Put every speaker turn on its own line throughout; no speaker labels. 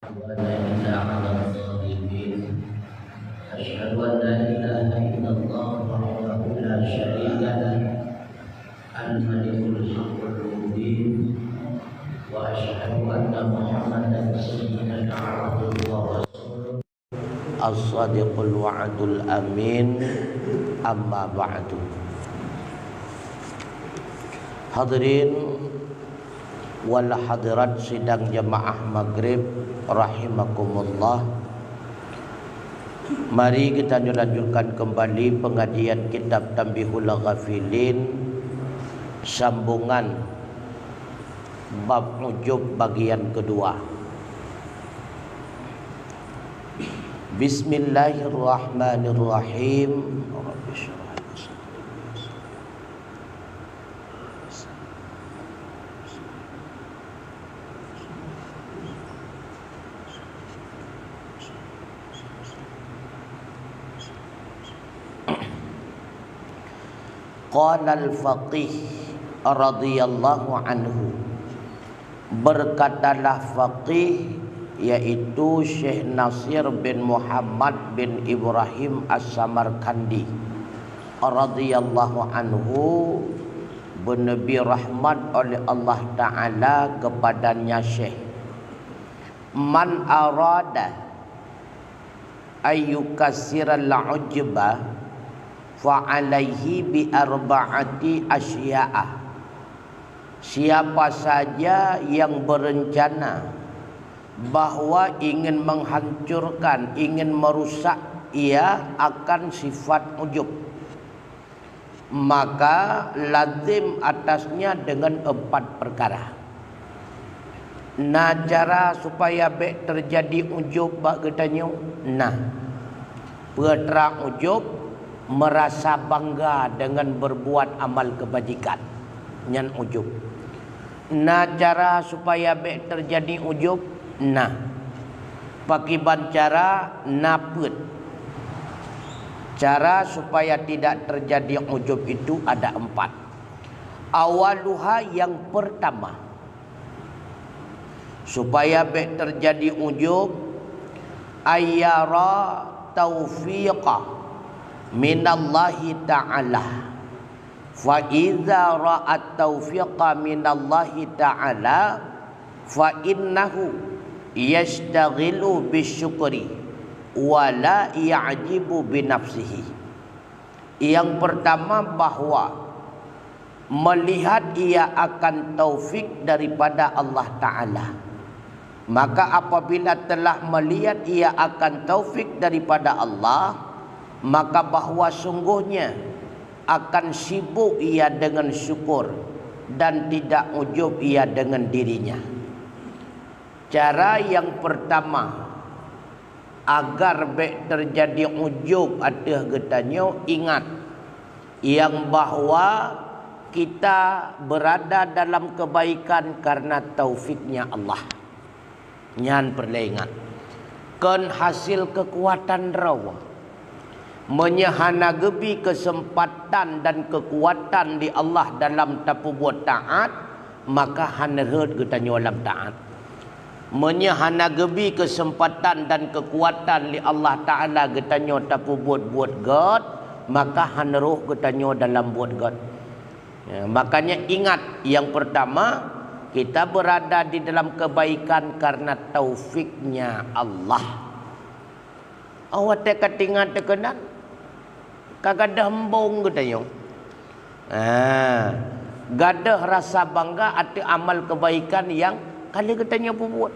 ولا إله على الظالمين أشهد أن لا إله إلا الله وحده لا شريك له الملك الحق المبين وأشهد أن محمدا سيدنا عبده ورسوله الصادق الوعد الأمين أما بعد. Hadirin wal hadirat sidang jemaah maghrib rahimakumullah. Mari kita lanjutkan kembali pengajian kitab Tanbihul Ghafilin, sambungan bab ujub bagian kedua. Bismillahirrahmanirrahim. Qala al-faqih radhiyallahu anhu, berkatalah faqih yaitu Syekh Nasir bin Muhammad bin Ibrahim As-Samarkandi radhiyallahu anhu, bernebih rahmat oleh Allah Ta'ala kepadanya Syekh, man arada ayyukassiral ujba fa'alaihi bi arba'ati asya'a. Siapa saja yang berencana bahwa ingin menghancurkan, ingin merusak ia akan sifat ujub, maka lazim atasnya dengan 4 perkara. Nah, cara supaya baik terjadi ujub bak katanya, nah, pertama ujub merasa bangga dengan berbuat amal kebajikan, nyan ujub. Nah, cara supaya baik terjadi ujub, nah, pakai cara naput. Cara supaya tidak terjadi ujub itu ada 4. Awaluha, yang pertama, supaya baik terjadi ujub, ayyara taufiqah minallahi ta'ala. Fa idza ra'at taufiqa minallahi ta'ala fa innahu yashtaghilu bisyukri wa la ya'jibu binafsihi. Yang pertama, bahwa melihat ia akan taufik daripada Allah Ta'ala, maka apabila telah melihat ia akan taufik daripada Allah, maka bahwa sungguhnya akan sibuk ia dengan syukur dan tidak ujub ia dengan dirinya. Cara yang pertama agar baik terjadi ujub atas getanya, ingat yang bahwa kita berada dalam kebaikan karena taufiknya Allah. Nyan perlu ingat, kan hasil kekuatan rawa menyahana gebi kesempatan dan kekuatan di Allah dalam tapu buat taat, maka hanerhut getanya dalam taat. Menyahana gebi kesempatan dan kekuatan di Allah Ta'ala getanya tapu buat god, maka haneruh getanya dalam buat god. Ya, makanya ingat, yang pertama, kita berada di dalam kebaikan karena taufiknya Allah. Awak tekat ingat tekenan kagak ada hembung katanya. Gadah rasa bangga atas amal kebaikan yang kali katanya buat.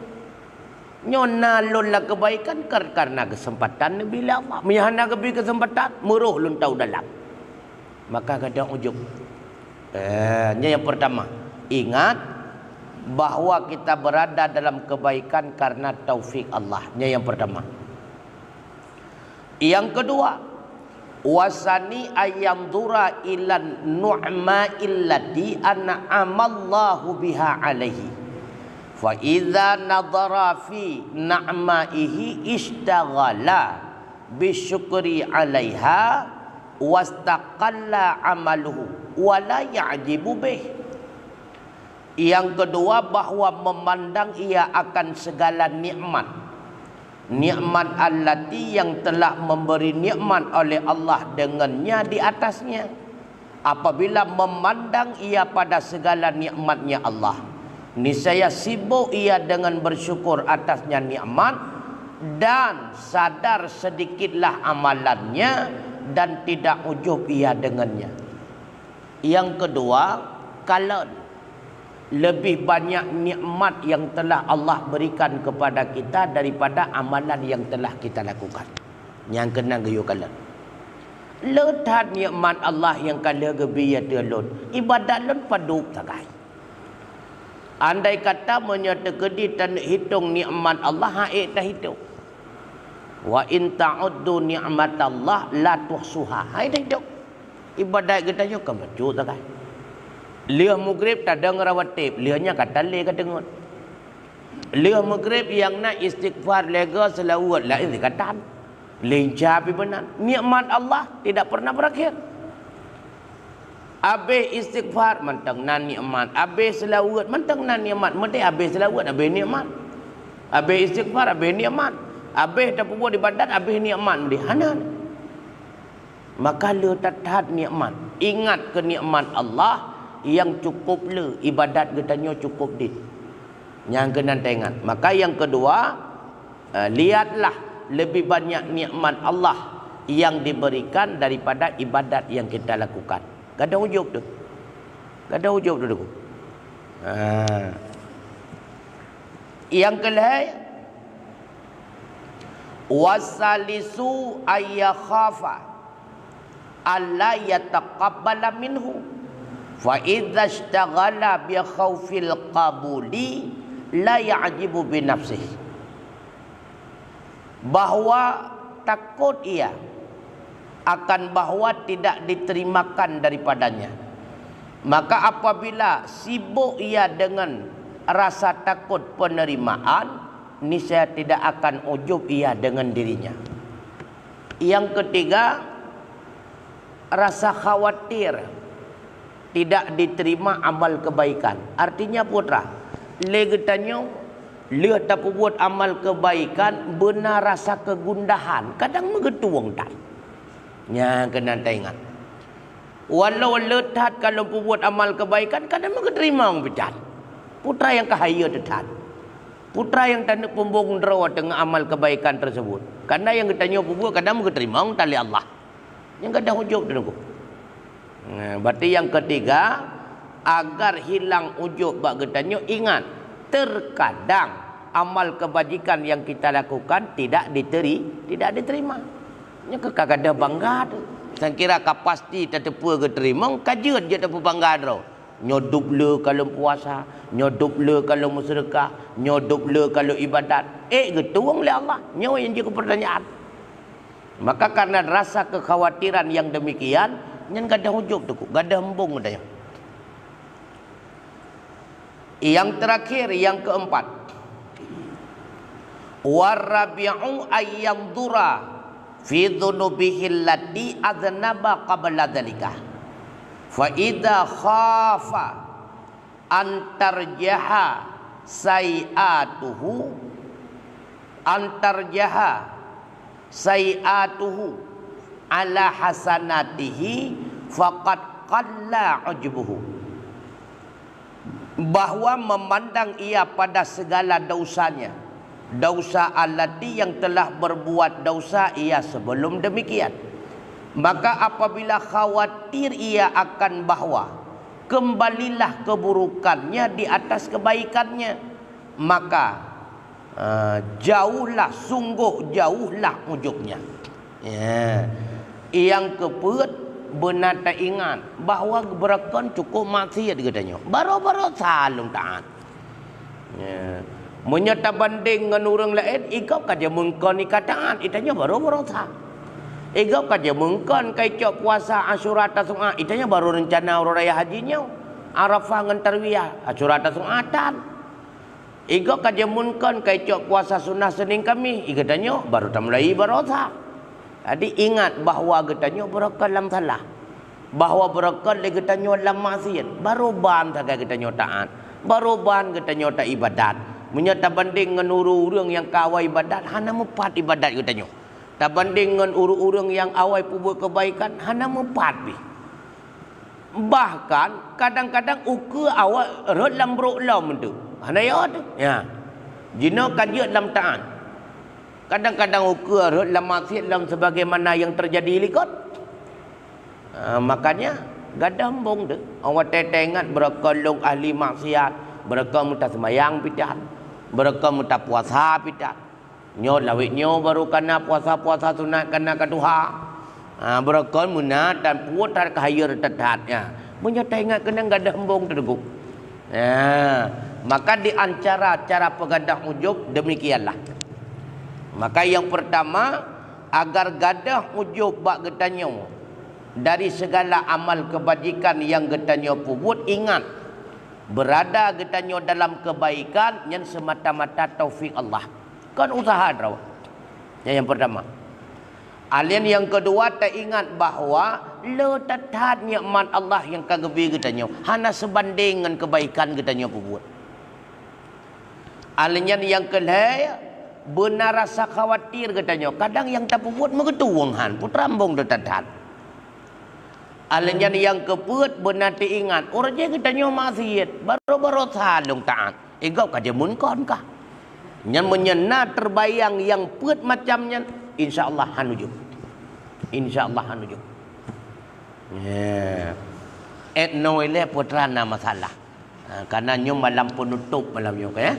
Nyona lola kebaikan karena kesempatan bila Allah. Menyahana kebi kesempatan, muruh lun tahu dalam. Maka kadang ujub. Yang pertama, ingat bahwa kita berada dalam kebaikan karena taufik Allah. Yang pertama. Yang kedua, wasani ayamdura ilan nu'ma illati an'amallahu biha alaihi fa idza nadhara fi na'maihi istaghala bisyukri alaiha wastaqalla amaluhu wa la ya'jibu bih. Yang kedua, bahwa memandang ia akan segala nikmat nikmat allati yang telah memberi nikmat oleh Allah dengannya di atasnya. Apabila memandang ia pada segala nikmatnya Allah, niscaya sibuk ia dengan bersyukur atasnya nikmat dan sadar sedikitlah amalannya dan tidak ujub ia dengannya. Yang kedua, kalau lebih banyak nikmat yang telah Allah berikan kepada kita daripada amalan yang telah kita lakukan. Yang kena gayu kalau letat nikmat Allah yang kala gebiya telun ibadat lun paduk takai. Andai kata menyatakan dan hitung nikmat Allah haik dah hitung. Wa in ta'uddu ni'mat Allah la tuhsuha. Hai dah hitung. Ibadat kita yo kan baju takai. Lia maghrib tak ada ngerawatib, lianya kata le ka dengut. Lia maghrib yang nak istighfar lega selawat la ini kata. Lincah api benar. Nikmat Allah tidak pernah berakhir. Habis istighfar mentang nan nikmat, habis selawat mentang nan nikmat, mesti habis selawat habis nikmat. Habis istighfar habis nikmat. Habis dah buat ibadat habis nikmat mesti hanan. Maka le tatat nikmat. Ingat ke nikmat Allah yang cukup le ibadat katanya cukup dit. Yang kena tengok. Maka yang kedua, lihatlah lebih banyak nikmat Allah yang diberikan daripada ibadat yang kita lakukan. Gak ada ujub tu. Gak ada ujub tu. Yang kelai, wasalisu ayyakhafa alla yataqabbala minhu fa idza ishtaghala bi khawfil qabuli la ya'jibu bi nafsihi. Bahawa takut ia akan bahawa tidak diterimakan daripadanya. Maka apabila sibuk ia dengan rasa takut penerimaan, niscaya tidak akan ujub ia dengan dirinya. Yang ketiga, rasa khawatir tidak diterima amal kebaikan. Artinya putra, legetanyo lihat tak buat amal kebaikan, benar rasa kegundahan. Kadang mengetuang tak. Yang kena tengok. Walau letat kalau buat amal kebaikan, kadang mengeterima orang pecat. Putra yang kahaya tetat. Putra yang tak nak pembong derawat dengan amal kebaikan tersebut. Karena yang katanya buat kadang mengeterima orang tali Allah. Yang kadang ujub tu. Berarti yang ketiga, agar hilang ujub bak katanya, ingat. Terkadang amal kebajikan yang kita lakukan tidak diterima. Nya kadang bangga tu. Saya kira kapasti tetepu ke terima, kajut je tepu bangga tu. Nyodup le kalau puasa, nyodup le kalau bersedekah, nyodup le kalau ibadat. Getuang oleh Allah. Nyawa yang jadi pertanyaan. Maka karena rasa kekhawatiran yang demikian, nyan gadah ujub tu, gadah embung dah. Yang terakhir, yang keempat, warabi'u ayyandura fi dhunubihi allati adznaba qabla dhalika fa idza khafa an tarjaha sayi'atuhu ala hasanatihi faqad qalla ujbuhu. Bahawa memandang ia pada segala dosanya, dosa allati yang telah berbuat dosa ia sebelum demikian, maka apabila khawatir ia akan bahawa kembalilah keburukannya di atas kebaikannya, maka jauhlah, sungguh jauhlah ujubnya. Yang keempat, benar tak ingat bahawa berakon cukup maksiat katanya. Baru-baru salung taat. Menyata banding dengan orang lain, ikau kaja mengkon ikataan, itanya baru-baru sah. Ikau kaja mengkon kaicok puasa Asyura Tasu'a, itanya baru rencana orang raya hajinya. Arafah dengan tarwiyah, Asyura Tasu'atan. Ikau kaja mengkon kaicok puasa sunnah Senin Kami, ikatanya baru tamlai baru sah. Jadi ingat bahawa katanya berakal dalam salah. Bahawa berakal katanya dalam maksiat. Baru ban tak katanya taat. Baru ban katanya tak ibadat. Menyata banding dengan urang yang kawai ibadat, hana mempat ibadat katanya. Tak banding dengan urang yang awai buat kebaikan, hana mempat bi. Bahkan kadang-kadang uka awak rot lam brok lam tu. Hana ya tu. Ya. Jino kajiat lam ta'an. Kadang-kadang uka rot lam maksiat lam sebagaimana yang terjadi likot. Makanya gadambong tu. Awak ingat berkolong ahli maksiat, berkom muta semayang pidat, berkom muta puasa pidat. Nyo lawik nyo baru kena puasa-puasa sunat kena kaduha. Berkon munat dan putar kahayir tetatnya. Menyata ingat kena gadambong tu degu. Maka di antara cara pegadah ujub demikianlah. Maka yang pertama, agar gadah ujub bak getanyo dari segala amal kebajikan yang getanyo buat, ingat berada getanyo dalam kebaikan yang semata-mata taufik Allah. Kan usaha draw. Yang pertama. Alien yang kedua, tak ingat bahawa letathat nikmat Allah yang kagebi getanyo hana sebanding dengan kebaikan getanyo buat. Alien yang kelih, benar rasa khawatir getanyo kadang yang tak buat megetuwang han putrambong letathat. Alien yang keput benar diingat orang je getanyo maksiat baru-baru salung taat. Igau kaje mun kon kah? Yang menyena terbayang yang put macamnya, insya-Allah hanuju. Insya-Allah hanuju. Etno ile putrana masalah. Karena nyo malam penutup malam nyo ya.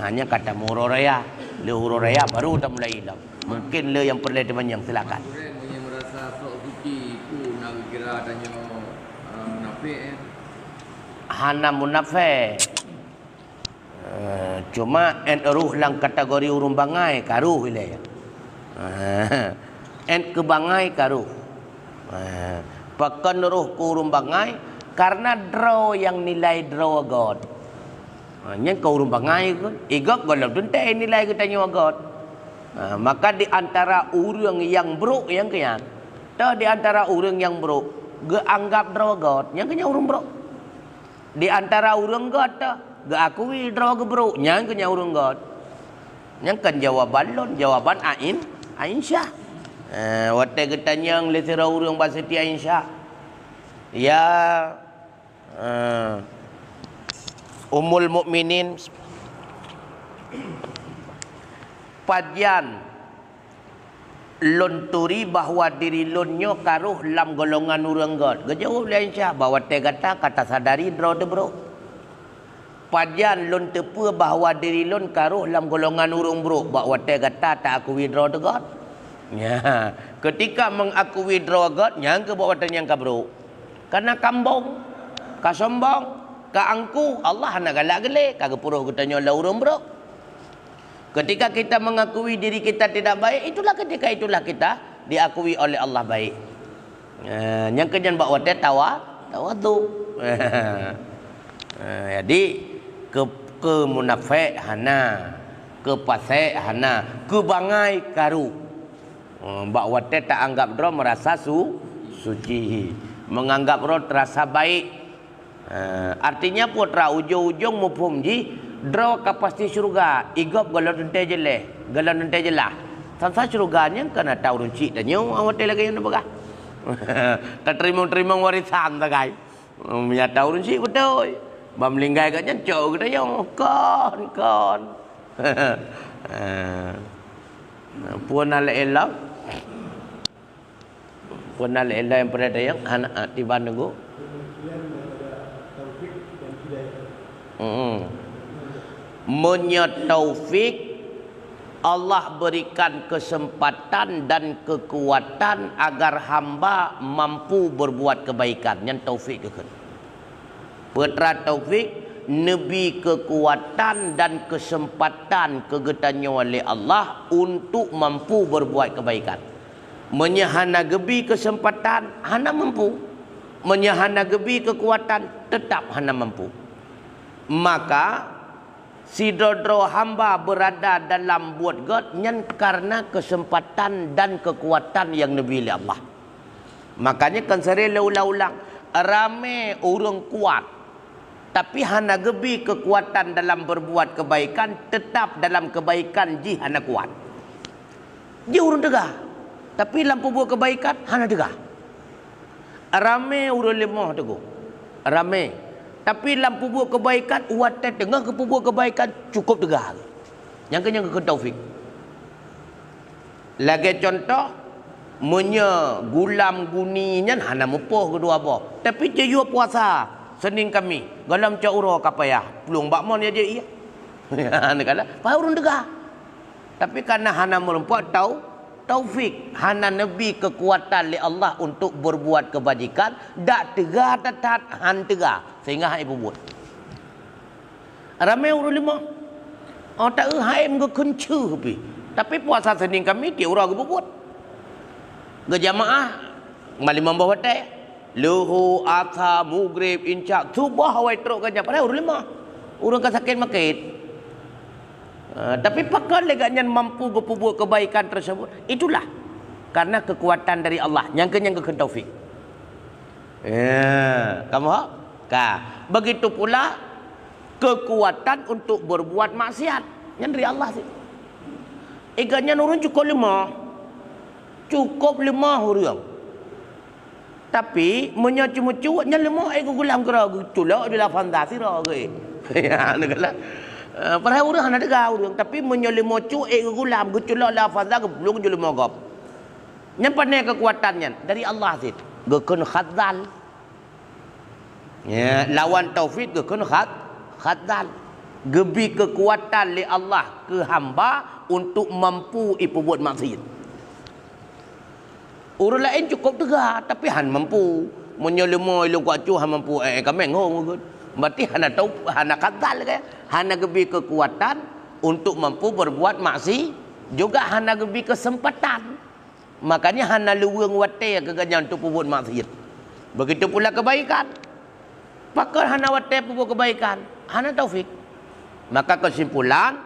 Hanya kata muro raya, le huro raya baru tak mulai hilang. Mungkin le yang perlu dipanjang silakan.
Yang merasa sok suci ku nak kira adanya munafik.
Hana munafik. Cuma ruh lang kategori urung bangai karuh ile. Kebangai karuh. Pakan ruh ku urung bangai karena draw yang nilai draw God. Yang kau urung bangai kan. Igok golok dunte nilai katanya God. Maka di antara urang yang buruk yang kian. Di antara urang yang buruk, geanggap draw God, yang kenya urung buruk. Di antara urang God akui draw gebruk nyang kenya urung God. Yang kan jawaban lon, jawaban Aisyah. Wate getanya yang lesera urang bahasa ti Aisyah. Ya Ummul Mukminin pajan lon turi bahwa diri lonyo karuh lam golongan urang God. Gejawab Aisyah bahwa te kata sadari draw de bro. Pajan lon tepu bahawa diri lon karuh dalam golongan urung buruk bahawa te kata tak aku withdraw to God. Ya, ketika mengaku withdraw God nyang ke bahawa te nyang kabruk. Karena kambong, kasombong, kaangku Allah nak galak gele kagak puruh katanya la urung buruk. Ketika kita mengakui diri kita tidak baik, itulah ketika itulah kita diakui oleh Allah baik. Yang kejan bahawa te tawadu. Jadi ke munafik hana, ke pasek hana, ke bangai karu. Mbak Wate tak anggap dro merasa suci, menganggap dro terasa baik. Artinya putra ujung-ujung mufhum ji dro kapasti syurga. Igop galau nente jeleh, galau nente jelah. Sansa syurganya kena tahu runci dan nyo awate lagi yang nebagah. Tak terima warisan tak kai. Menyata runci betul. Bamlinggai kat nyancok kita yang kon. Puan ala yang pada yang anak tiba nunggu. Menyat taufik Allah berikan kesempatan dan kekuatan agar hamba mampu berbuat kebaikan. Yang taufik ke Putra taufik, nebi kekuatan dan kesempatan kegetannya oleh Allah untuk mampu berbuat kebaikan. Menyahana gebi kesempatan, hana mampu. Menyahana gebi kekuatan, tetap hana mampu. Maka si dodro hamba berada dalam buat God nyan karena kesempatan dan kekuatan yang nebi oleh Allah. Makanya kan sering ulang-ulang rame orang kuat Tapi hana gebi kekuatan dalam berbuat kebaikan, tetap dalam kebaikan ji hana kuat. Dia urun tegah. Tapi lampu buat kebaikan hana tegah. Rame urun lemah teguh. Rame. Tapi lampu buat kebaikan uat tengah ke buat kebaikan cukup tegah. Yang kenyang ke taufik. Lagi contoh, munya gulam guninya hana mepoh kedua apa. Tapi dia puasa Senin kami. Galam cauro kapayah. Pelung bakmon dia je iya. Nak kata, paurun degah. Tapi karena hana merempuat taufik, hana nabi kekuatan li Allah untuk berbuat kebajikan, dak tegah tatat han tegah sehingga han ibu buat. Ramai urang lima. Oh tak haim ke kencu pi. Tapi puasa Senin kami dia urang ke buat. Ke jamaah malimam bawa teh. Luhu, Atha, Mughrib, Incak, Subah, Hawai, Teruk, Gajah. Padahal urang lima. Urang ke sakit makit. Tapi pakal leganya mampu berbuat kebaikan tersebut. Itulah. Karena kekuatan dari Allah. Yang ke taufik. Ya. Kamu hak? Begitu pula kekuatan untuk berbuat maksiat. Yang dari Allah sih. Iganya urang cukup lima. Cukup lima urang. Tapi menyacu-mencuatnya lemah aku gulam kera gutulak adalah fantasi ro ge. Ya negala. Padahal urang ada gau urang tapi menyelemo cu aku gulam gutulak la fantasi belum je lemah gap. Nyampannya kekuatannya dari Allah sit. Gekun khadzal. Ya, lawan taufik gekun khadzal. Gebi kekuatan li Allah ke hamba untuk mampu ipu buat maksiat. Orang lain cukup tegak tapi han mampu menyelema lu kuat cu han mampu kami ngong. Berarti hana katal ke hana gebi kekuatan untuk mampu berbuat maksi juga hana gebi kesempatan. Makanya hana luweng wate ke ganyan untuk buat maksiat. Begitu pula kebaikan. Pakar hana wate buat kebaikan, hana taufik. Maka kesimpulan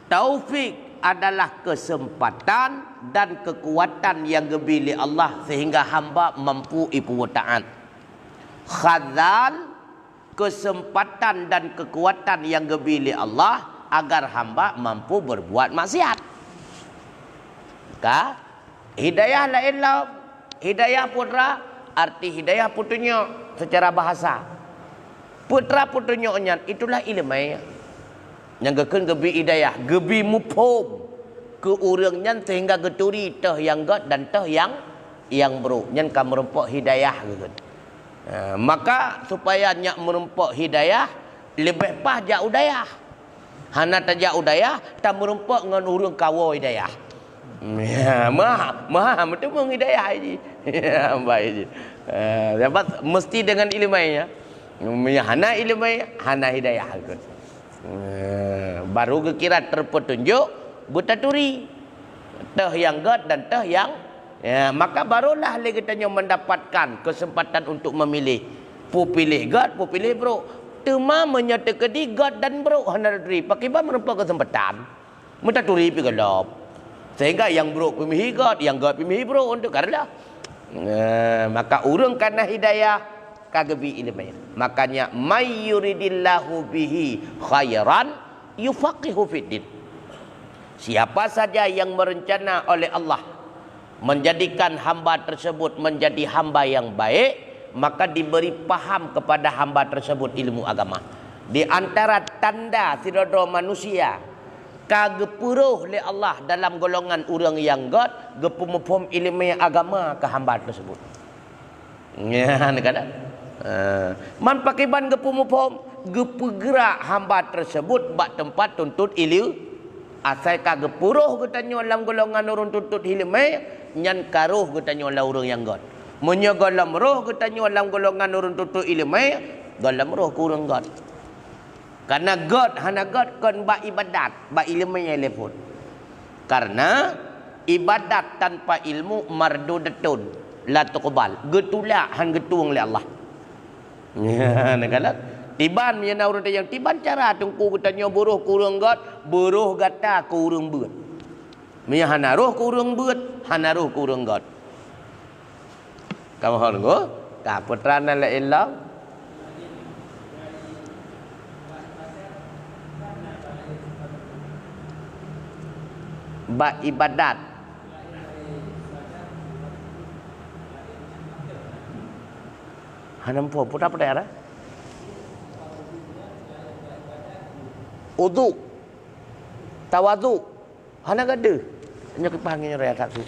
taufik adalah kesempatan dan kekuatan yang gebili Allah sehingga hamba mampu ipu taat. Khadzal kesempatan dan kekuatan yang gebili Allah agar hamba mampu berbuat maksiat. Ka hidayah lain lah. Hidayah putra arti hidayah putunya secara bahasa. Putra putunya itulah ilmu yang gekun gebi hidayah, gebi mupom ke urangnya sehingga geturi teh yang god dan teh yang bro. Nyan ka merempok hidayah gekun. Maka supaya nyak merempok hidayah lebih pah ja udayah. Hana tajak udayah tak merempok ngan urang kawo hidayah. Ya, maha betul meng hidayah ji. Ya, baik ji. Dapat mesti dengan ilmunya. Hana ilmu, hana hidayah gekun. Baru kira terpetunjuk butaturi teh yang god dan teh yang maka barulah kita mendapatkan kesempatan untuk memilih pu pilih god pu pilih bro tema menyatakan di god dan bro hanadri pakai ba merupakan kesempatan mutaturi pi gelap sehingga yang bro pilih god yang god pilih bro untuk karena maka urang karena hidayah kagebi ilmu. Makanya may yuridillahu bihi khairan yufaqihu fiddin. Siapa saja yang merencana oleh Allah menjadikan hamba tersebut menjadi hamba yang baik, maka diberi paham kepada hamba tersebut ilmu agama. Di antara tanda sirodo manusia kagepuruh oleh Allah dalam golongan orang yang god gepumupum ilmu agama ke hamba tersebut. Ya, nekada. Man pakai ban gepumupom gepegerak hamba tersebut bak tempat tuntut ilmu asai ka gepuruh getanyo dalam golongan urang tuntut ilmu nyan karuh getanyo dalam urang yang god munyo golam roh getanyo dalam golongan urang tuntut ilmu golam roh ku urang god karena god hana god kon bak ibadat bak ilmu nya lepun karena ibadat tanpa ilmu mardudatun la tuqbal getulak han getuang oleh Allah. Ya, negala tiban menyana urang yang tiban cara tungku katanya buruh kurang gat buruh gata kurang beut nya hana roh kurang beut hana roh kurang gat kamu hal go ka putrana la illah Ba ibadat. Hanam po putra pada ara. Uduk. Tawaduk. Hana gada. Nya kepanggilnya raya tak tu.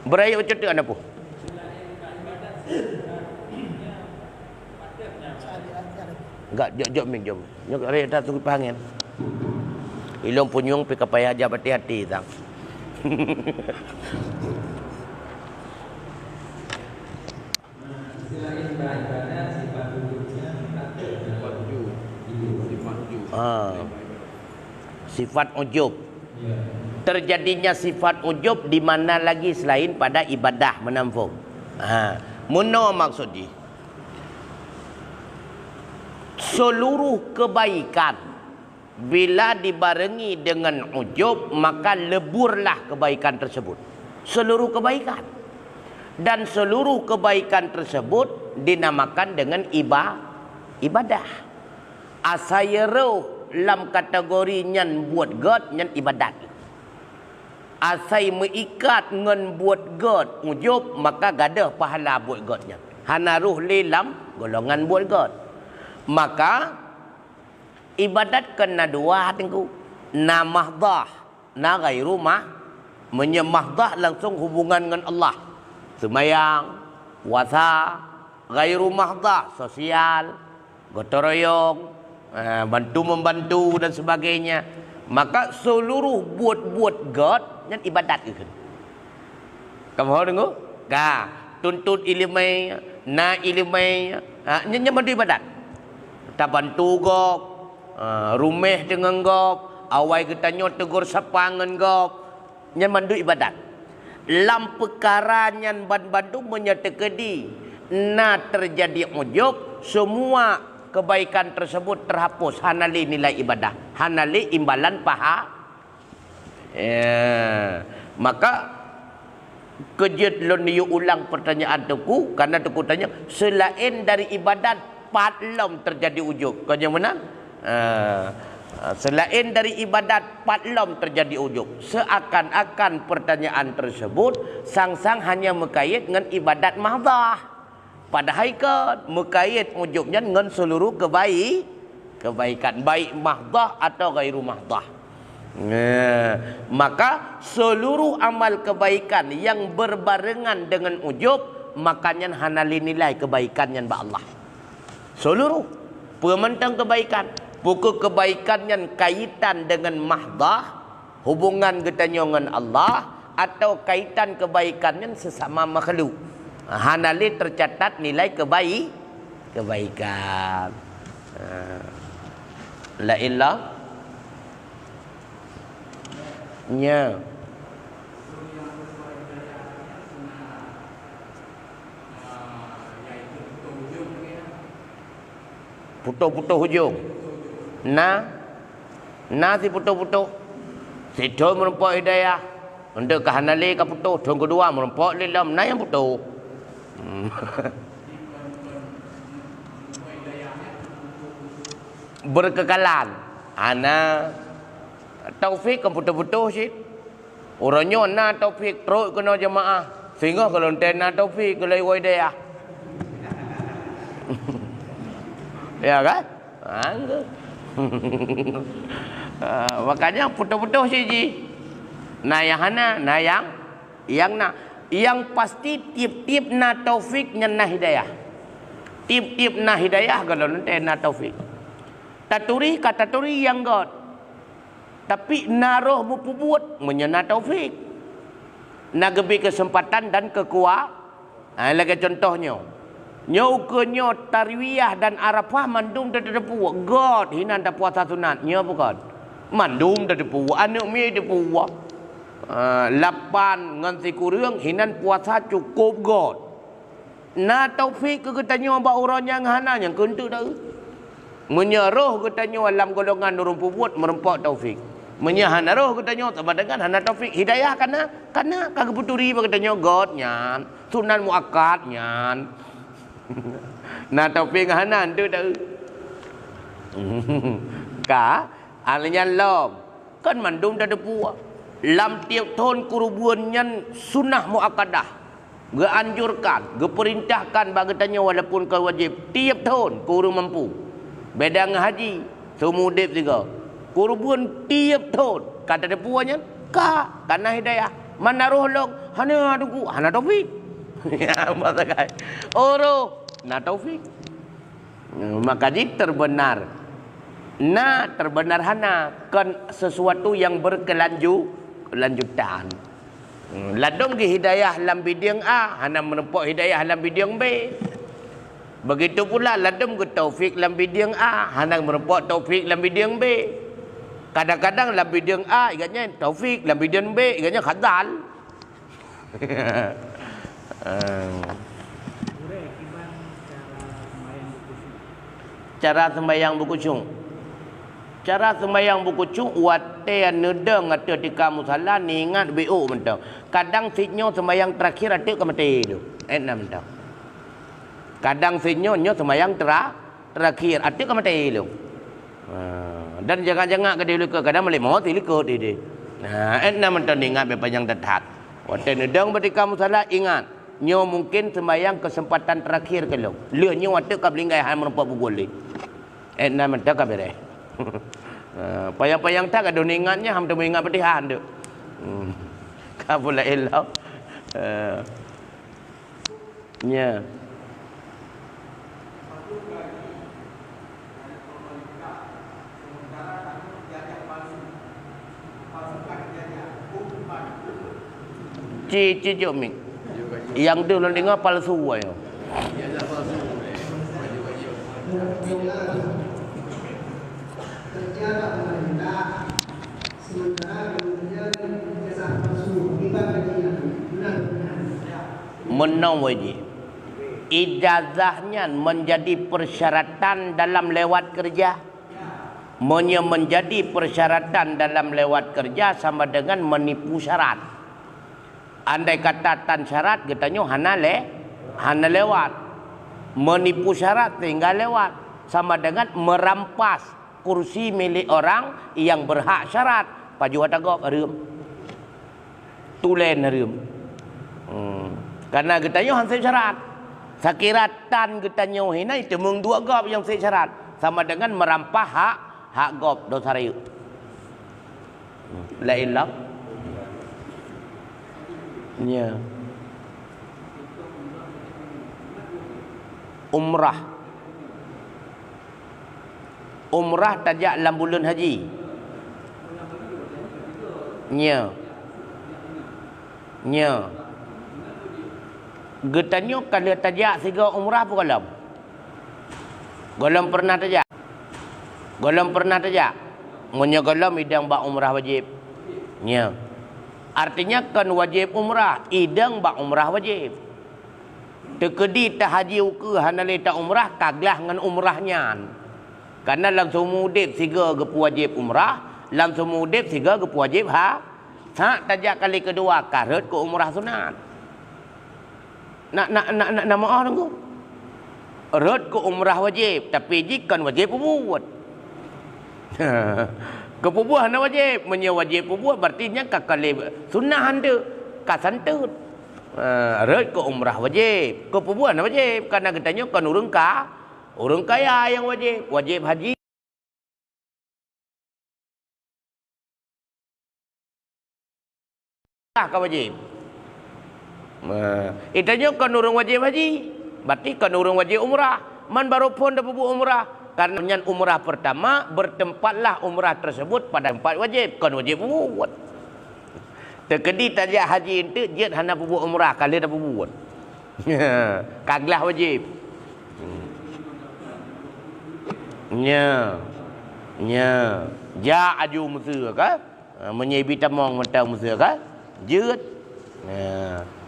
Beraya macam tu anda po. Enggak, jom. Nya raya tak tu kepanggil. Ilong punyung pi kapaya aja hati-hati tang. Sifat ujub. Terjadinya sifat ujub di mana lagi selain pada ibadah menampung. Muno maksudnya seluruh kebaikan bila dibarengi dengan ujub maka leburlah kebaikan tersebut. Seluruh kebaikan. Dan seluruh kebaikan tersebut dinamakan dengan ibadah. Asayero dalam kategori nyan buat god nyan ibadat. Asai meikat ngan buat god ujub maka gadah pahala buat godnya. Hanaruh lilam golongan buat god. Maka ibadat kena dua tengku. Na mahdah, na ghairu menyemahdah langsung hubungan dengan Allah. Semayang, puasa, ghairu mahdah, sosial, gotong royong, bantu-membantu dan sebagainya. Maka seluruh buat God yang ibadat itu. Kamu dengar? Ka tuntut ilmu, na ilmu, nya bantu ibadat. Tak bantu gop, rumeh dengan gop, awai kita nyot tegur sapangan gop, nya bantu ibadat. Lam perkara yang bantu menyetekedi, na terjadi ujub, semua kebaikan tersebut terhapus. Hanali nilai ibadah, hanali imbalan paha. Maka kejut lon yu ulang pertanyaan tuku, karena tuku tanya selain dari ibadat patlom terjadi ujub. Kau yang mana? Selain dari ibadat patlom terjadi ujub. Seakan-akan pertanyaan tersebut sang-sang hanya mekait dengan ibadat mahdah. Padahal kan mekait ujubnya dengan seluruh kebaikan, baik mahdah atau ghairu mahdah. Maka seluruh amal kebaikan yang berbarengan dengan ujub, makanya hanali nilai kebaikan yang ba Allah. Seluruh pementang kebaikan, pokok kebaikan yang kaitan dengan mahdah, hubungan kita dengan Allah, atau kaitan kebaikan yang sesama makhluk. Hanali tercatat nilai kebaikan. La ilah nya putus-putus hujung. Na si putus-putus. Sido merempak hidayah. Untuk kehanali ke putus. Yang kedua merempak lilam. Na yang putus. Berkekalan. Ana taufik kan putus-putus sih. Orangnya na taufik terus kena jemaah. Sehingga kalau na taufik kalau hidayah. Ya kan? Makanya putus-putus sih. Nah yang hana, nah yang na. Yang pasti tip-tip na taufik na hidayah. Tip-tip na hidayah kalau nanti na taufik. Taturi kata turi yang God. Tapi naroh mupubuat menyana taufik. Nagebi kesempatan dan kekuatan. Lagi contohnya. Nyaukenyo tarwiyah dan arafah mandum terdepu. God hinan tak puasa sunat. Nya bukan. Mandum terdepu. Anak mi terdepu. Lapan ngan sikurang hinan puasa cukup God. Na taufik ke katanya ba orang yang hana yang kentu dah. Menyeruh katanya alam golongan nurun pubut merempak taufik. Menyahan roh katanya sama dengan hana taufik hidayah karena kagak puturi katanya God nyan, sunan muakkad nyan. Na taufik hana tu dah. Ka alnya lom Kan mandum dah depua. Lam tiap tahun kurubuannya sunnah muakkadah. Geanjurkan, geperintahkan bagi tanya walaupun kau wajib. Tiap tahun kuru mampu. Beda dengan haji. Semudip juga. Kurubuan tiap tahun. Kata depuanya, kak, karena hidayah. Mana roh long? Hana tunggu, hana taufik. Ya, masakan. Oro, na taufik. Maka jadi terbenar. Terbenar hana kan sesuatu yang berkelanjutan. Ladong ke hidayah lam bidang A, hana menempuh hidayah lam bidang B. Begitu pula ladong ke taufik lam bidang A, hana menempuh taufik lam bidang B. Kadang-kadang lam bidang A ingatnya taufik, lam bidang B ingatnya khadal. Cara sembahyang berkusyuk. Cara sembahyang berkusyuk wate nedeng atau di kamu salah ni ingat BO mentang. Kadang sinyo sembahyang terakhir atik ke mati tu. Enam mentang. Kadang sinyo sembahyang terakhir atik ke mati tu. Dan jangan-jangan ke dia kadang boleh mau ikut dia. Nah, enam mentang ingat berpanjang tetap. Wate nedeng berdi kamu salah ingat. Nyo mungkin sembahyang kesempatan terakhir ke lo. Leh nyo atik ke belinggai han merempat boleh. Enam mentang ke beres. Payang-payang tak ada ingatnya ham tu ingat petihan tu. Kabula ilau. Nya. Ci jomik. Yang tu lo dengar palsu ayo. Menang wajib. Ijazahnya menjadi persyaratan dalam lewat kerja. Menjadi persyaratan dalam lewat kerja sama dengan menipu syarat. Andai kata tan syarat katanya hana lewat. Menipu syarat tinggal lewat. Sama dengan merampas kursi milik orang yang berhak syarat. Paju hatagop harum. Tulen harum. Karena katanya han syarat. Sakiratan katanya hina itu mung dua gop yang syarat. Sama dengan merampas hak gop dosa rayu. La ilah. Ya. Umrah tajak dalam bulan haji. Nya. Getanyo kalau tajak siga umrah apa galam? Galam pernah tajak. Ngonya galam idang ba umrah wajib. Nya. Artinya kan wajib umrah, idang ba umrah wajib. Tekedi ta haji uke hanale ta umrah kaglah ngan umrahnya. Karena langsung mudip siga gepu wajib umrah, langsung mudip siga gepu wajib tak tajak kali kedua karet ke umrah sunat. Nak maaf tunggu. Rot ke umrah wajib, tapi jikan wajib buat. Kepubuhan wajib, wajib buat berarti kakali sunnah anda kasantut. Rot ke umrah wajib, kepubuhan wajib karena katanya kan orang kaya yang wajib haji. Kah wajib. Itanya kan orang wajib haji. Berarti kan orang wajib umrah. Man baru pun dah buat umrah. Karena umrah pertama bertempatlah umrah tersebut pada tempat wajib. Kan wajib buat. Terkedi tajak haji itu dia hanya buat umrah kali dah buat. Kaglah wajib. Nya. Ja aju Mesir ka? Menyebi tamong mentang Mesir ka? Jeut.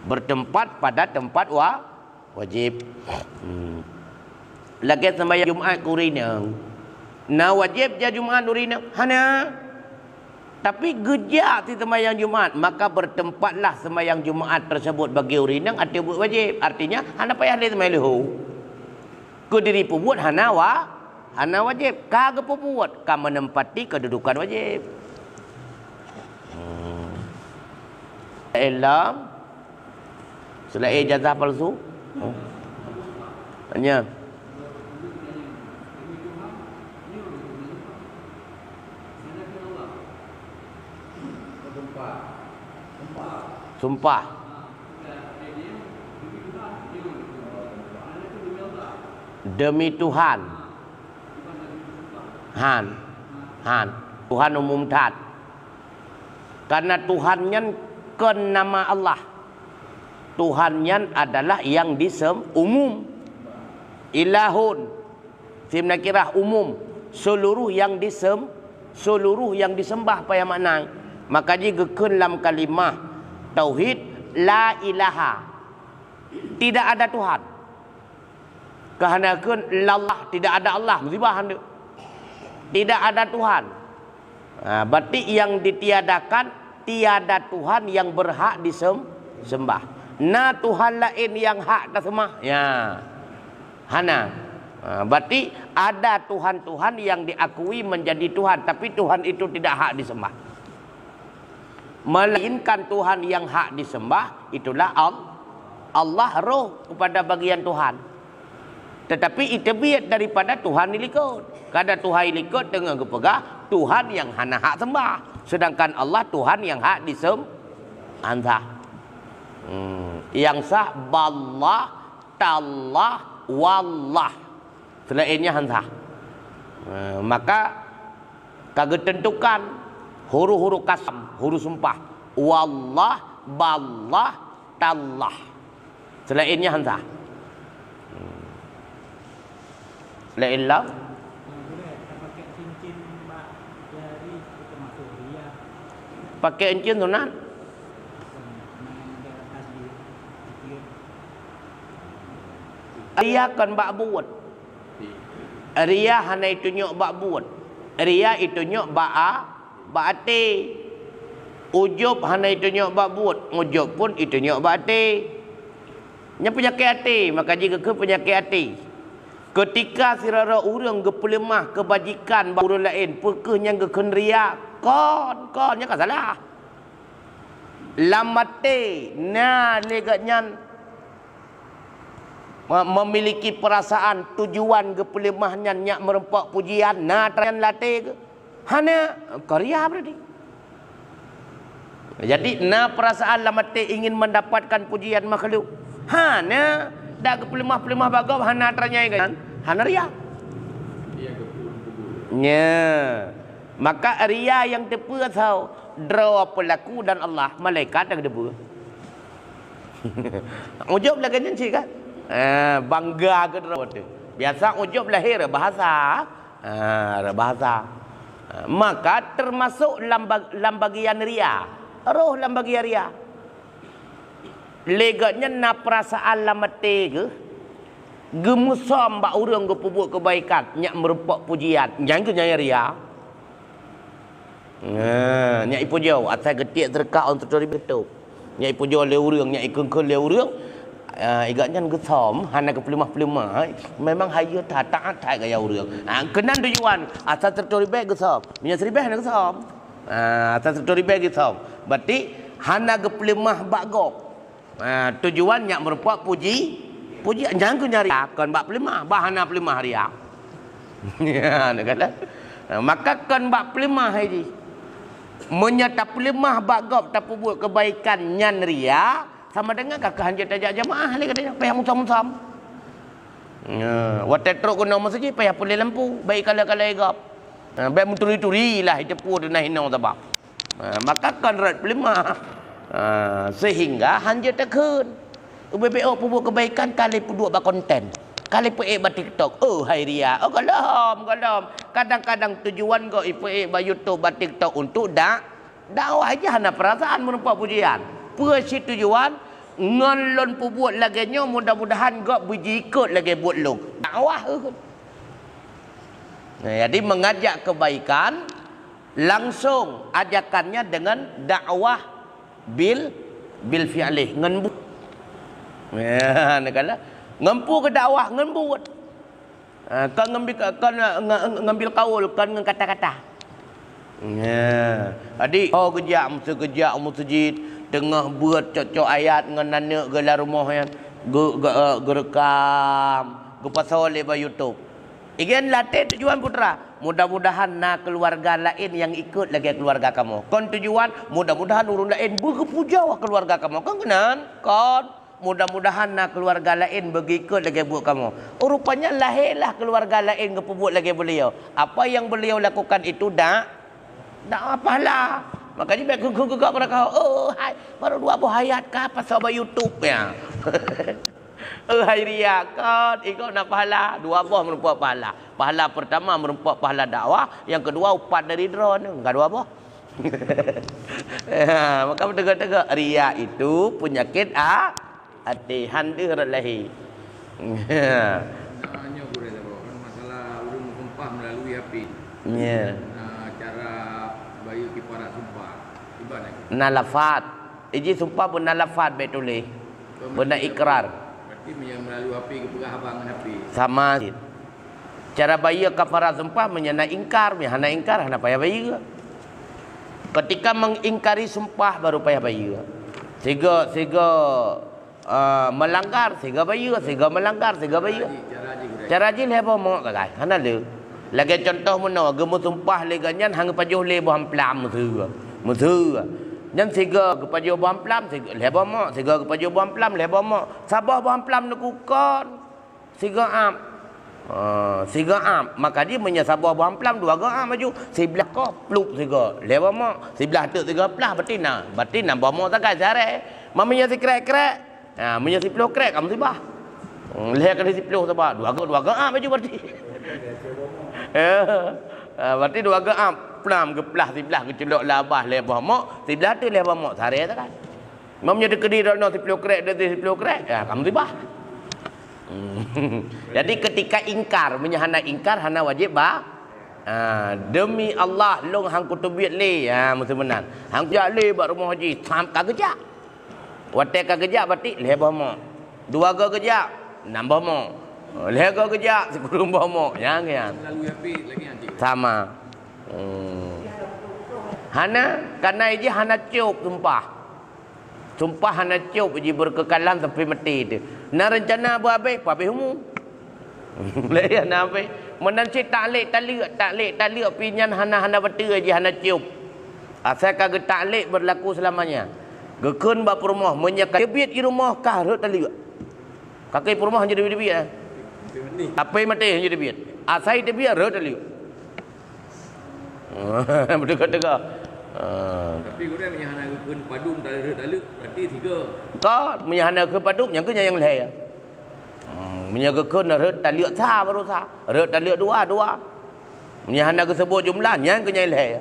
Bertempat pada tempat wajib. Lagi sembahyang Jumaat kurina. Wajib ja Jumaat kurina. Hana. Tapi gejak si sembahyang Jumaat, maka bertempatlah sembahyang Jumaat tersebut bagi urina atau buat wajib. Artinya hana payah dia sembahyang lehu. Ku diri buat hana wajib. Kagak buat ka menempati kedudukan wajib. Elam. Selain ijazah palsu. Tanya. Sumpah. Demi Tuhan. Han. Tuhan umum tat. Karena Tuhannya kan nama Allah. Tuhannya adalah yang umum. Ilahun. Sim nakirah umum. Seluruh yang disembah apa yang makna. Maka jika dalam kalimah tauhid la ilaha, tidak ada Tuhan. Kerana lallah, tidak ada Allah, musibah anda. Tidak ada Tuhan. Berarti yang ditiadakan, tiada Tuhan yang berhak disembah. Na Tuhan lain yang hak disembah. Ya. Hana. Berarti ada Tuhan-Tuhan yang diakui menjadi Tuhan, tapi Tuhan itu tidak hak disembah. Melainkan Tuhan yang hak disembah, itulah Allah roh kepada bagian Tuhan. Tetapi itu biar daripada Tuhan ilikut. Kada Tuhan ilikut dengan kepegah Tuhan yang hana hak sembah. Sedangkan Allah Tuhan yang hak disembah. Yang sah ballah, tallah, wallah. Selainnya hansah. Maka kagak tentukan huruf-huruf kasam, huruf sumpah. Wallah, ballah, tallah. Selainnya hansah. Selain Allah. Pakai cincin sunat. Ria kan bak buat. Ria hanya itu nyok bak buat. Ria itu nyok bak ate. Ujub hanya itu nyok bak buat. Ujub pun itu nyok bak ate. Nya penyakit ate, maka jika ke penyakit ate. Ketika sirara orang gepelemah kebajikan baru lain, pekehnya geken ria, konnya kan salah. Lamate na negatnya memiliki perasaan tujuan gepelemahnya nyak merempak pujian na tranyan late ke hana karya berarti. Jadi na perasaan lamate ingin mendapatkan pujian makhluk hana dak gepelemah-pelemah bagau hana tranyai kan hana ria. Nya maka ria yang tepu tahu draw pelaku dan Allah malaikat yang debu. Ujub lah kan sih kan. Bangga ke draw tu. Biasa ujub lahir bahasa. Bahasa. Maka termasuk dalam bagian ria. Roh dalam bagian ria. Leganya na perasaan lamate ke gemusam bak urang ke pubuk kebaikan nyak merupak pujian yang ke nyai ria. Nyak ipu jauh atas getik terkak untuk cari betul. Nyak ipu jauh le urang nyak ikun le urang igaknya gesom hana ke pelimah-pelimah memang hayu taat gaya urang. Kenan tujuan asal tercuri baik gesom. Minyak seribeh hana gesom. Asal tercuri baik gesom. Berarti hana ke pelimah bagok. Tujuan yang merupakan puji jangan ku nyari kan bak pelimah bahana pelimah ria. Ya kata maka kan bak pelimah haji menyata pelimah bagop tapi buat kebaikan nyan ria sama dengan kakak hanjat ajak jamaah ni katanya payah musam-musam. Watet truk guna masjid payah pulih lampu baik kala-kala igap. Baik muturi-turi lah itu pun dah hinau tabak. Maka kan rat pelimah. Sehingga hanya tekun UBPO pun kebaikan kali pun dua konten kali pun ba TikTok hai ria kalam kadang-kadang tujuan go ipu ba YouTube ba TikTok untuk dakwah aja hana perasaan merupa pujian si tujuan ngalon pu buat lagi nya mudah-mudahan go buji ikut lagi buat lu dakwah jadi mengajak kebaikan langsung ajakannya dengan dakwah bil fi'lih ngembu ya nakala ngempu ke dakwah ngembu kan ngambil kaul kan dengan kata-kata ya adik kejak masjid tengah buat cocok ayat dengan anak gelar rumah yang gerekam ge pasal oleh YouTube. Igen latih tujuan putra. Mudah-mudahan nak keluarga lain yang ikut lagi keluarga kamu. Kon tujuan mudah-mudahan urun lain berkepuja keluarga kamu. Kan kenan? Kon mudah-mudahan nak keluarga lain berikut lagi buat kamu. Oh, rupanya lahirlah keluarga lain kebuat lagi beliau. Apa yang beliau lakukan itu dak apalah. Makanya baik gugak pada kau. Oh, hai, baru 2 buah ayat kah pasal YouTube ya. Hai ria kan ikut nak pahala 2 buah merupakan pahala. Pahala pertama merupakan pahala dakwah, yang kedua upat dari drone. Enggak 2 buah. Maka tegak-tegak ria itu penyakit hati handi relahi.
Hanya boleh kan masalah urung sumpah melalui api.
Ya.
Cara bayu kiparat sumpah. Ibarat.
Nalafat. Iji sumpah pun nalafat betul benar ikrar.
Melalui api ke penghabangan api.
Sama. Cara bayar kafarat sumpah menyana ingkar, hana ingkar, hana payah bayar. Ketika mengingkari sumpah baru payah bayar. Sehingga melanggar, sehingga bayar, sehingga melanggar, sehingga bayar. Cara je leh bomo kagai. Hana le. Lagi contoh mana gemu sumpah le ganyan hang pajuh le boham plam musuh. Musuh. Yang sehingga kepada buang pelam, leba mak. Sehingga kepada buang pelam, leba mak. Sabah buang pelam nak kukon. Sehingga am. Sehingga am. Maka dia menyasabah buang pelam, 2 ga am maju. Sebelah kau, peluk sehingga. Leba mak. Sebelah tu sehingga pelah betina. Betina buang mak tak kaya. Mamanya si krek-krek. Mamanya si peluh krek, kamu sibah. Lihat kali si peluh sabah. 2 ga am maju berarti. Berarti 2 ga am. Pelam ke pelah sebelah ke celok labah lebah mak sebelah tu lebah mak sare tak kan mamnya de kedi dak no sepuluh krek de sepuluh krek ya kamu tibah. Jadi ketika ingkar menyahana ingkar hana wajib demi Allah long hang kutubit le mesti benar hang jak le bak rumah haji sam kagejak wate kagejak berarti lebah mak 2 ga kejak nambah mak lega kejak sekurang mak yang
melalui api lagi nanti
sama. Hana karena ini hana ciup sumpah hana ciup je berkekalan sampai mati tu. Nak rencana habis umum. Lain habis. Menansi taklek pinyan hana betul je hana ciup. Asal kagak taklek berlaku selamanya. Gekun bap rumah menyekat biat di rumah kah rut tali. Kakek rumah jadi biat. Apa mati jadi biat. Asal dia biat rut tali. Berdekat-dekat.
Tapi kemudian menyahana ke padung daluk berarti 3.
Có menyahana ke padung yang ke yang leh. Menyaga ke rut daluk sa baru sa. Rut daluk 2. Menyahana ke sebuah jumlah yang ke yang leh.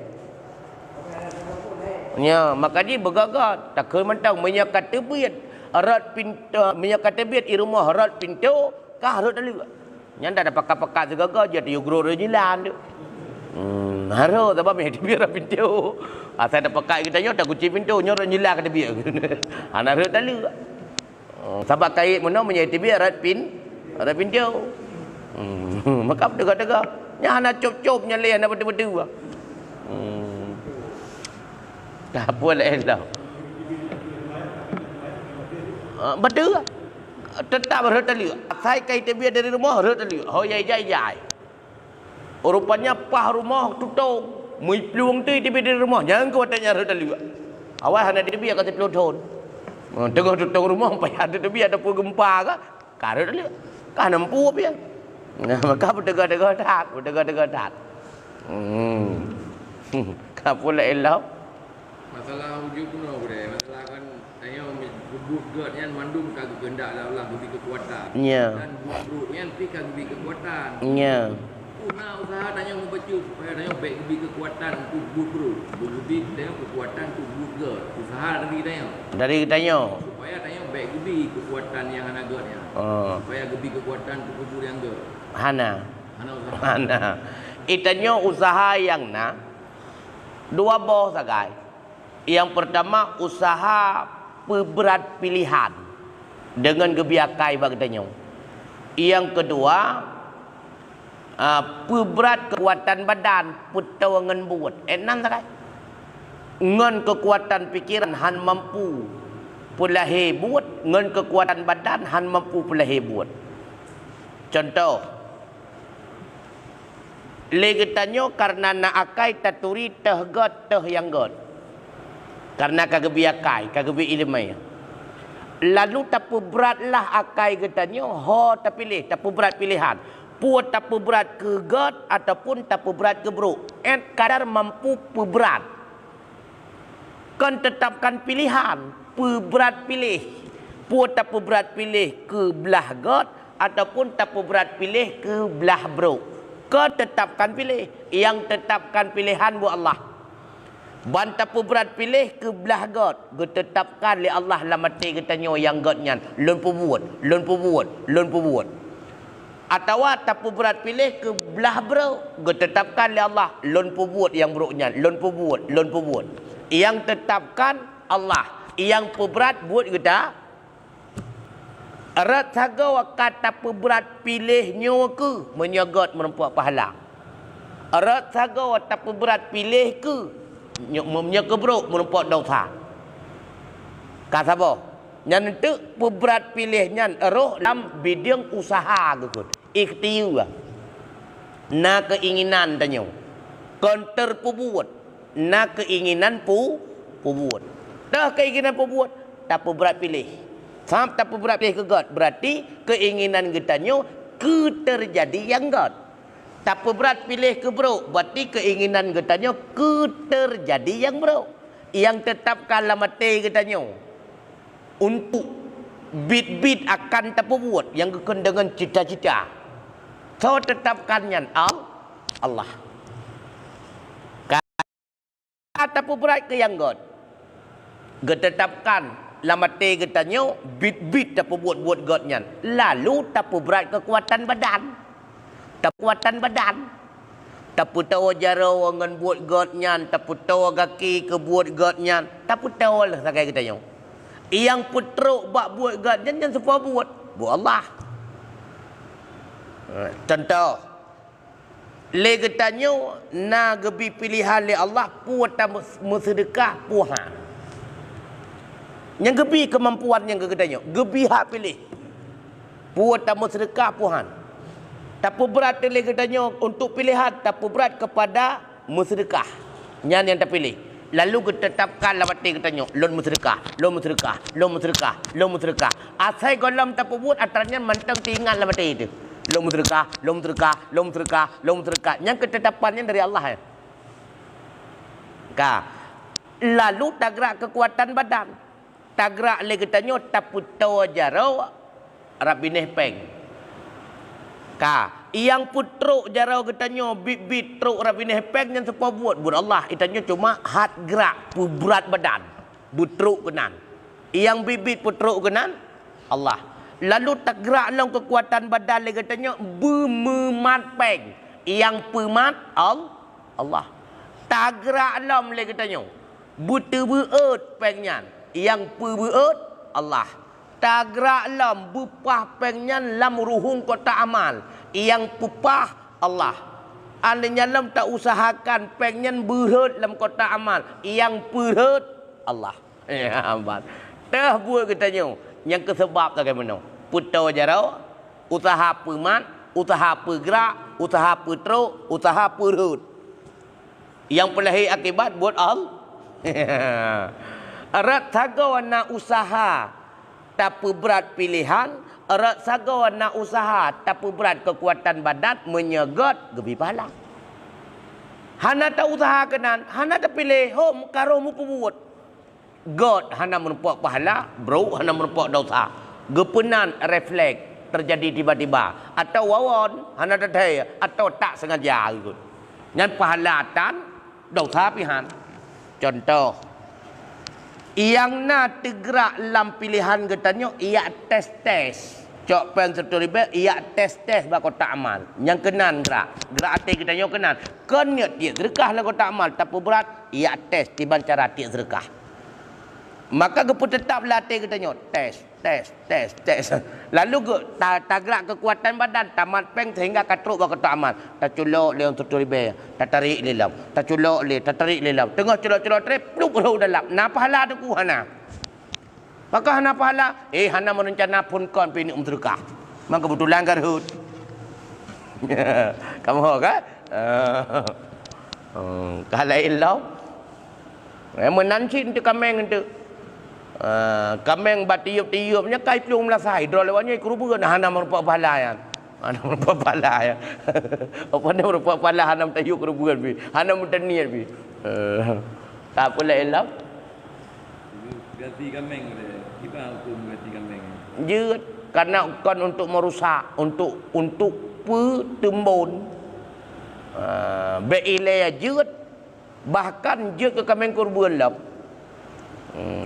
Nya makanya begagat tak ke mentang menyakat tebiat rut pintu menyakat tebiat di rumah rut pintu kah rut daluk. Yang dah pakai-pakai segaga jadi ugro rejilan tu. Haro sebab meh biar pintu. Asal ada pakai kita nyo tak kunci pintu nyo nyila kada biar. Ana rut dalu. Sebab kait mono menyai biar rat pintu. Maka dega-dega nya ana cop-cop nya le ana betul-betul. Tak boleh dah. Betul. Tetap rut dalu. Asal kait biar dari rumah rut dalu. Ho yai. Rupanya pah rumah tutup. Mui peluang tu di rumah. Jangan kau tanya reda juga. Awal hana di biar kata peluang tahun. Tengah tutup rumah payah ada biar ada pun gempa ke. Karena dia. Kan nampu biar. Maka berdegat-degat tak. Kapula elau.
Masalah ujuk pun boleh. Masalah kan tanya bubut gerdnya mandum kagak gendak lah lebih kekuatan.
Ya.
Dan bubutnya pi kagak lebih kekuatan.
Ya.
Nah usaha tanya membaca supaya tanya baik lebih kekuatan untuk bubur lebih tanya kekuatan untuk bubur usaha dari tanya supaya tanya baik lebih kekuatan yang anaganya supaya lebih kekuatan untuk bubur yang ge hana
itanya usaha yang 2 boh sagai. Yang pertama usaha berat pilihan dengan gebiakai bagi tanya. Yang kedua berat kekuatan badan pertolongan buat. Enam tak? ngan kekuatan fikiran han mampu pulahir buat, ngan kekuatan badan han mampu pulahir buat. Contoh, lagi tanya karena nak akai taturi tehgot teh yang god. Karena kagabi akai, kagabi ilmai. Lalu tapu beratlah akai katanya, ho tapilih, tapu berat pilihan. Puat tapu berat ke god ataupun tapu berat ke bro. Kadar mampu berat. Kan tetapkan pilihan, berat pilih. Puat tapu berat pilih ke belah god ataupun tapu berat pilih ke belah bro. Kau tetapkan pilih. Yang tetapkan pilihan buat Allah. Ban tapu berat pilih ke belah god. Kau tetapkan li Allah lah mati katanya yang godnya. Lun buat, lun buat, lun buat. Atau tapu berat pilih ke belah bro. Kau tetapkan li Allah. Lun buat yang broknya. Lun buat, lun buat. Yang tetapkan Allah. Yang berat buat kita. Erat saga kata berat pilihnya ke menyagot merempuak pahala. Erat saga tak berat pilih ke menyakebruk merempuak dosa. Kata apa? Yang itu berat pilihnya eroh dalam bidang usaha ke. Ikhtiar. Na keinginan tanya. Konter pebuat. Na keinginan pebuat. Dah keinginan pebuat. Tak berat pilih. Sampai tak berat pilih ke God. Berarti keinginan kitanya terjadi yang God. Tak berat pilih ke bro. Berarti keinginan kitanya terjadi yang bro. Yang tetapkan lah mati kitanya. Untuk bit-bit akan tak buat. Yang kekon dengan cita-cita. So tetapkannya Allah. Kata berat ke yang God. Ketetapkan. Lama te katanya bit-bit tak buat godnya. Lalu tak berat kekuatan badan. Tak kekuatan badan. Tak tahu jara dengan buat godnya. Tak tahu kaki ke buat godnya. Tak tahu lah sakai katanya. Yang putruk buat godnya yang semua buat. Buat Allah. Contoh. Le katanya na gebi pilihan le Allah puat tak bersedekah puhan. Yang gebi kemampuan yang ketanya. Gebi hak pilih. Buat tamu sedekah puhan. Tak berat pilih ketanya untuk pilihan. Tak berat kepada bersedekah. Yang tak pilih. Lalu ketetapkan lah mati ketanya. Lon bersedekah. Lon bersedekah. Lon bersedekah. Lon bersedekah. Asai golam tak buat. Atarnya mantang tinggal lah mati itu. Lon bersedekah. Lon bersedekah. Lon bersedekah. Lon bersedekah. Yang ketetapannya dari Allah. Lalu tak gerak kekuatan badan. Tagrak le katanya tapu tahu jarau Rabi Nehpeng. Yang putruk jarau katanya bit-bit truk Rabi Nehpeng yang siapa buat Allah. Itanya cuma hat gerak berat badan. Putruk kenan. Yang bit-bit putruk kenan Allah. Lalu tak gerak dalam kekuatan badan le katanya bememat peng. Yang pemat Allah. Tak gerak dalam le katanya buta beut pengnya. Yang perbuat Allah. Tagrak lam bupah pengen lam ruhung kota amal. Yang pupah Allah. Andainya lam tak usahakan pengen berhut lam kota amal. Yang perhut Allah. Ya amat. Tah buat katanya. Yang kesebab bagaimana? Putar jarau, usaha pemat, usaha pergerak, usaha petruk, usaha perhut. Yang pelahir akibat buat Allah. Erat saga nak usaha tapi berat pilihan. Erat saga nak usaha tapi berat kekuatan badan menyegot gebi pahala. Hana tak usaha kenan, hana tak pilih hom karo mu buat. God hana menumpuk pahala, bro hana menumpuk dosa. Gepenan refleks terjadi tiba-tiba atau wawan hana dadai atau tak sengaja ikut. Yang pahala tan dosa pihan. Contoh yang nak tergerak dalam pilihan katanya ia tes-tes. Cok pen serta riba ia tes-tes bak kotak amal. Yang kenan gerak. Gerak hati katanya kenan. Kena tiak sedekah lah kotak amal. Tapi berat ia tes tiban cara tiak sedekah. Maka gepu tetap latih katanya. Tes. Lalu ge tagrak kekuatan badan tamat peng sehingga katruk ba kata amal. Tak culok le untuk ribe. Tak tarik le lam. Tak culok le, tak tarik le lam. Tengah culok-culok trip pluk ro dalam. Na pahala tu ku hana. Maka hana pahala, hana merencana pun kon pini sedekah. Maka kebetulan garut. Kamu kan? Kalau ilau menansin tu kameng tu. Kameng bat tiup-tiupnya kai plung melasai dro lewatnya kerubuan hana merupakan pahala yan. Hana merupakan pahala ya. Apa ni merupakan pahala hana tiup kerubuan bi. Hana mutaniat bi. Tak pula ilau.
Ganti kameng dia. Kita hukum ganti kameng.
Jeut karena kon untuk merusak, untuk petembun. Beilai jeut bahkan jeut ke kameng kurban lap.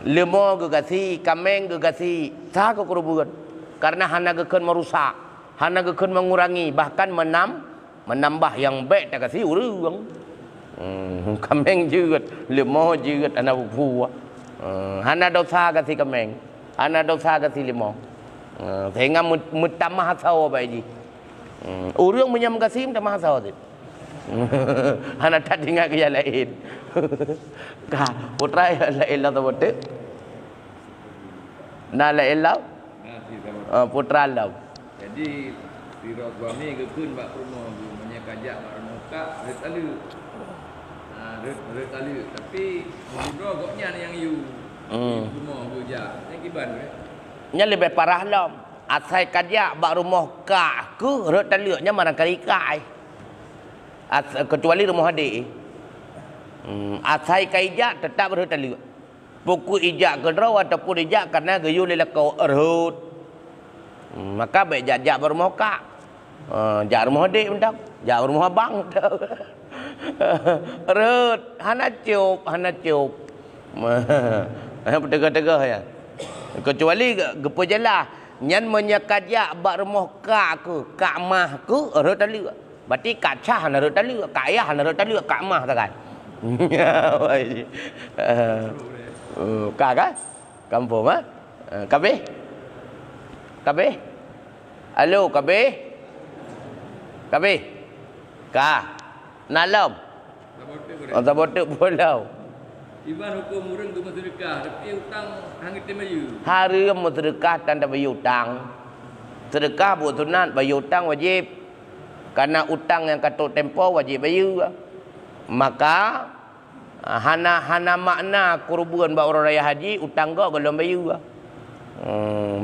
Lemo gegasi, kameng gegasi, sah ke kurban. Karena hana gekeun merusak, hana gekeun mengurangi, bahkan menambah yang baik tak kasi urang. Kameng jeut, lemo jeut anak buah. Hana dosa kasi kameng, hana dosa kasi lemo. Sehingga mutamah hasau baik ji. Urang menyam kasi mutamah hasau tu. Hana tak tinggal ke yang lain. Putra lain lah tu betul. Nak lain lah. Putra lah.
Jadi si suami gekun bak rumah menyakajak bak rumah kak retalu. Retalu tapi bro goknya yang you. Rumah buja. Yang kiban ke?
Nya lebih parah lah. Asai kajak bak rumah kak ke retalu nya barangkali kai. Kecuali rumah adik. Asai kaijak tetap berhutang. Pukul ijak ke draw ataupun ijak karena gayu lelakau erhut. Maka baik jak berumah kak. Jak rumah adik mendak. Jak rumah abang mendak. Erhut. Hana ciup. Tega-tega ya. Kecuali gepo jelah. Nyan menyekajak bak rumah kak ke. Kak mah ke erhut tali. Berarti kak cah hana erhut tali. Kak ayah hana erhut tali. Kak mah tak kan. Kakak kampung ah kabeh halo kabeh ka nalom sabotek bolau
Iban hukum urang tu sedekah tapi hutang hang kita bayu
hari sedekah tanda bayu hutang sedekah buat sunat bayu hutang wajib karena hutang yang katuk tempo wajib bayu. Maka hana makna kurban bak orang raya haji utang gak belum bayu.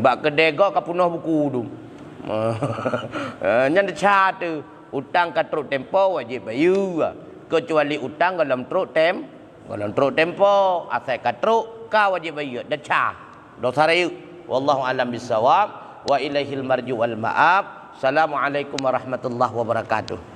Bak kedai gak kapunah buku tu. Nyan deca tu utang katruk tempo wajib bayu. Kecuali utang dalam truk tempo asal katruk ka wajib bayu deca. Dosa rayu. Wallahu alam bisawab wa ilaihil marju wal ma'ab. Assalamualaikum warahmatullahi wabarakatuh.